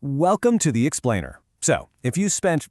Welcome to the Explainer. So, if you spent,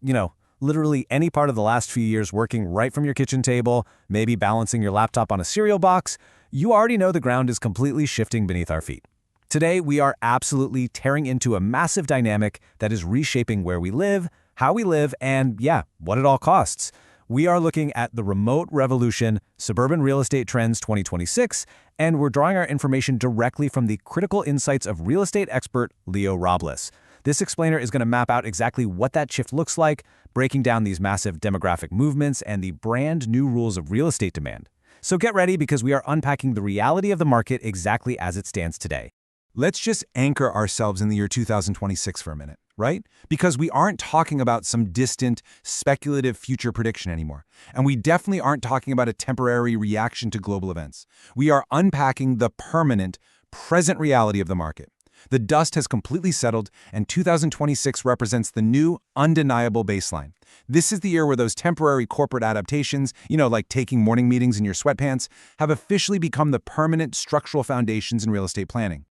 literally any part of the last few years working right from your kitchen table, maybe balancing your laptop on a cereal box, you already know the ground is completely shifting beneath our feet. Today, we are absolutely tearing into a massive dynamic that is reshaping where we live, how we live, and what it all costs. We are looking at the remote revolution, Suburban Real Estate Trends 2026, and we're drawing our information directly from the critical insights of real estate expert Leo Robles. This explainer is going to map out exactly what that shift looks like, breaking down these massive demographic movements and the brand new rules of real estate demand. So get ready because we are unpacking the reality of the market exactly as it stands today. Let's just anchor ourselves in the year 2026 for a minute, right? Because we aren't talking about some distant, speculative future prediction anymore. And we definitely aren't talking about a temporary reaction to global events. We are unpacking the permanent, present reality of the market. The dust has completely settled, and 2026 represents the new, undeniable baseline. This is the year where those temporary corporate adaptations, like taking morning meetings in your sweatpants, have officially become the permanent structural foundations in real estate planning.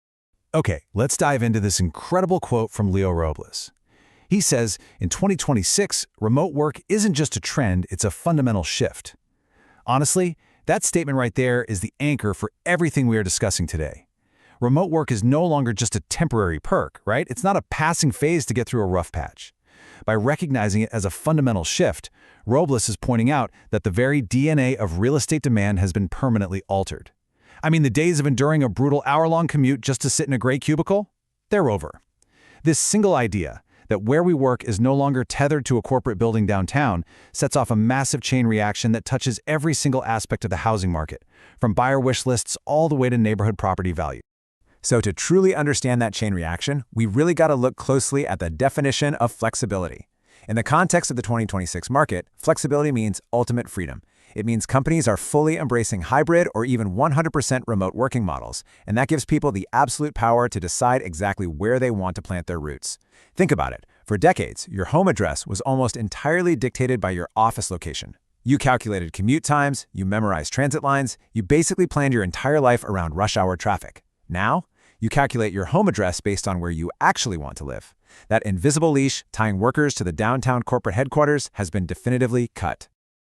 Okay, let's dive into this incredible quote from Leo Robles. He says, in 2026, remote work isn't just a trend, it's a fundamental shift. Honestly, that statement right there is the anchor for everything we are discussing today. Remote work is no longer just a temporary perk, right? It's not a passing phase to get through a rough patch. By recognizing it as a fundamental shift, Robles is pointing out that the very DNA of real estate demand has been permanently altered. I mean, the days of enduring a brutal hour-long commute just to sit in a gray cubicle? They're over. This single idea, that where we work is no longer tethered to a corporate building downtown, sets off a massive chain reaction that touches every single aspect of the housing market, from buyer wish lists all the way to neighborhood property value. So to truly understand that chain reaction, we really got to look closely at the definition of flexibility. In the context of the 2026 market, flexibility means ultimate freedom. It means companies are fully embracing hybrid or even 100% remote working models, and that gives people the absolute power to decide exactly where they want to plant their roots. Think about it. For decades, your home address was almost entirely dictated by your office location. You calculated commute times, you memorized transit lines, you basically planned your entire life around rush hour traffic. Now, you calculate your home address based on where you actually want to live. That invisible leash tying workers to the downtown corporate headquarters has been definitively cut.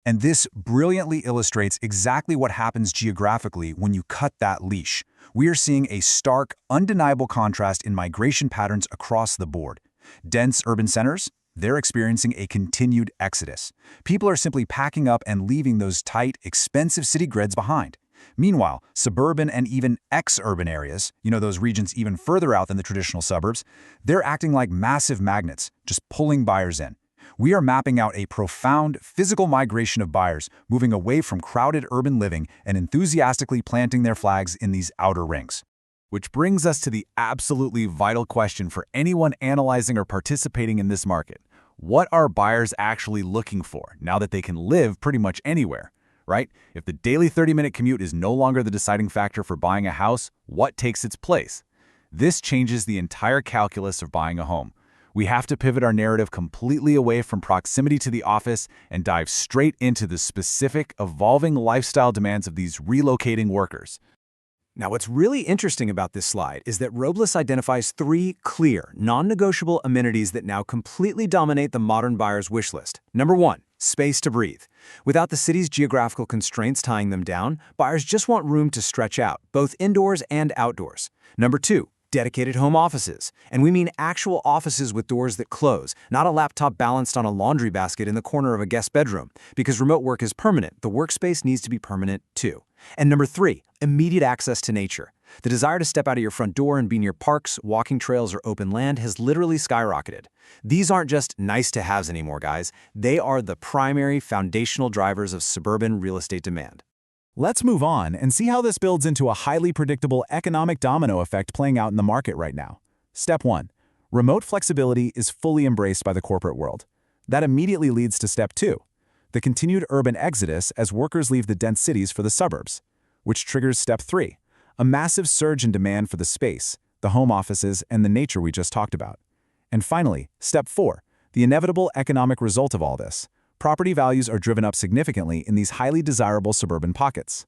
And this brilliantly illustrates exactly what happens geographically when you cut that leash. We are seeing a stark, undeniable contrast in migration patterns across the board. Dense urban centers, they're experiencing a continued exodus. People are simply packing up and leaving those tight, expensive city grids behind. Meanwhile, suburban and even exurban areas, those regions even further out than the traditional suburbs, they're acting like massive magnets, just pulling buyers in. We are mapping out a profound physical migration of buyers, moving away from crowded urban living and enthusiastically planting their flags in these outer rings. Which brings us to the absolutely vital question for anyone analyzing or participating in this market. What are buyers actually looking for now that they can live pretty much anywhere? Right? If the daily 30-minute commute is no longer the deciding factor for buying a house, what takes its place? This changes the entire calculus of buying a home. We have to pivot our narrative completely away from proximity to the office and dive straight into the specific, evolving lifestyle demands of these relocating workers. Now, what's really interesting about this slide is that Robles identifies three clear, non-negotiable amenities that now completely dominate the modern buyer's wish list. Number one, space to breathe. Without the city's geographical constraints tying them down, buyers just want room to stretch out, both indoors and outdoors. Number two, dedicated home offices. And we mean actual offices with doors that close, not a laptop balanced on a laundry basket in the corner of a guest bedroom. Because remote work is permanent, the workspace needs to be permanent too. And number three, immediate access to nature. The desire to step out of your front door and be near parks, walking trails, or open land has literally skyrocketed. These aren't just nice-to-haves anymore, guys. They are the primary foundational drivers of suburban real estate demand. Let's move on and see how this builds into a highly predictable economic domino effect playing out in the market right now. Step 1. Remote flexibility is fully embraced by the corporate world. That immediately leads to Step 2. The continued urban exodus as workers leave the dense cities for the suburbs, which triggers Step 3. A massive surge in demand for the space, the home offices, and the nature we just talked about. And finally, Step 4, the inevitable economic result of all this. Property values are driven up significantly in these highly desirable suburban pockets.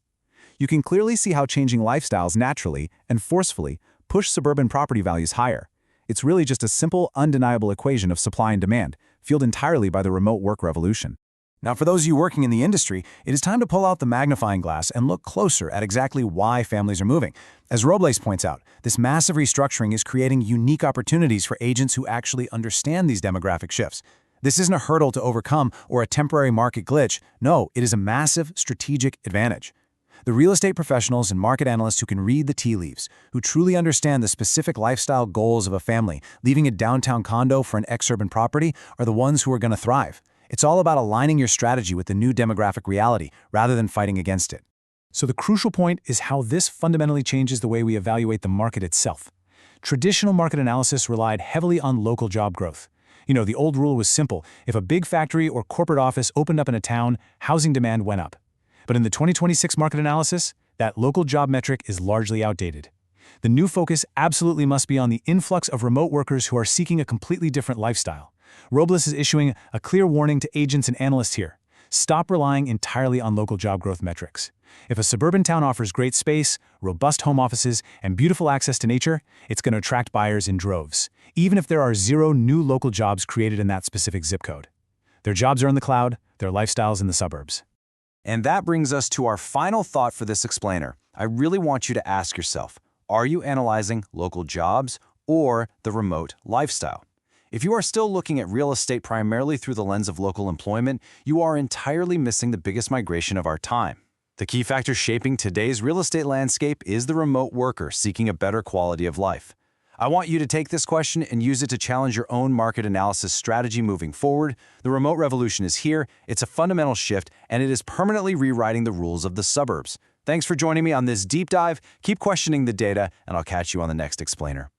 You can clearly see how changing lifestyles naturally and forcefully push suburban property values higher. It's really just a simple, undeniable equation of supply and demand, fueled entirely by the remote work revolution. Now, for those of you working in the industry, it is time to pull out the magnifying glass and look closer at exactly why families are moving. As Robles points out, this massive restructuring is creating unique opportunities for agents who actually understand these demographic shifts. This isn't a hurdle to overcome or a temporary market glitch. No, it is a massive strategic advantage. The real estate professionals and market analysts who can read the tea leaves, who truly understand the specific lifestyle goals of a family, leaving a downtown condo for an exurban property, are the ones who are going to thrive. It's all about aligning your strategy with the new demographic reality rather than fighting against it. So the crucial point is how this fundamentally changes the way we evaluate the market itself. Traditional market analysis relied heavily on local job growth. The old rule was simple. If a big factory or corporate office opened up in a town, housing demand went up. But in the 2026 market analysis, that local job metric is largely outdated. The new focus absolutely must be on the influx of remote workers who are seeking a completely different lifestyle. Robles is issuing a clear warning to agents and analysts here. Stop relying entirely on local job growth metrics. If a suburban town offers great space, robust home offices, and beautiful access to nature, it's going to attract buyers in droves, even if there are 0 new local jobs created in that specific zip code. Their jobs are in the cloud, their lifestyles in the suburbs. And that brings us to our final thought for this explainer. I really want you to ask yourself, are you analyzing local jobs or the remote lifestyle? If you are still looking at real estate primarily through the lens of local employment, you are entirely missing the biggest migration of our time. The key factor shaping today's real estate landscape is the remote worker seeking a better quality of life. I want you to take this question and use it to challenge your own market analysis strategy moving forward. The remote revolution is here, it's a fundamental shift, and it is permanently rewriting the rules of the suburbs. Thanks for joining me on this deep dive. Keep questioning the data, and I'll catch you on the next explainer.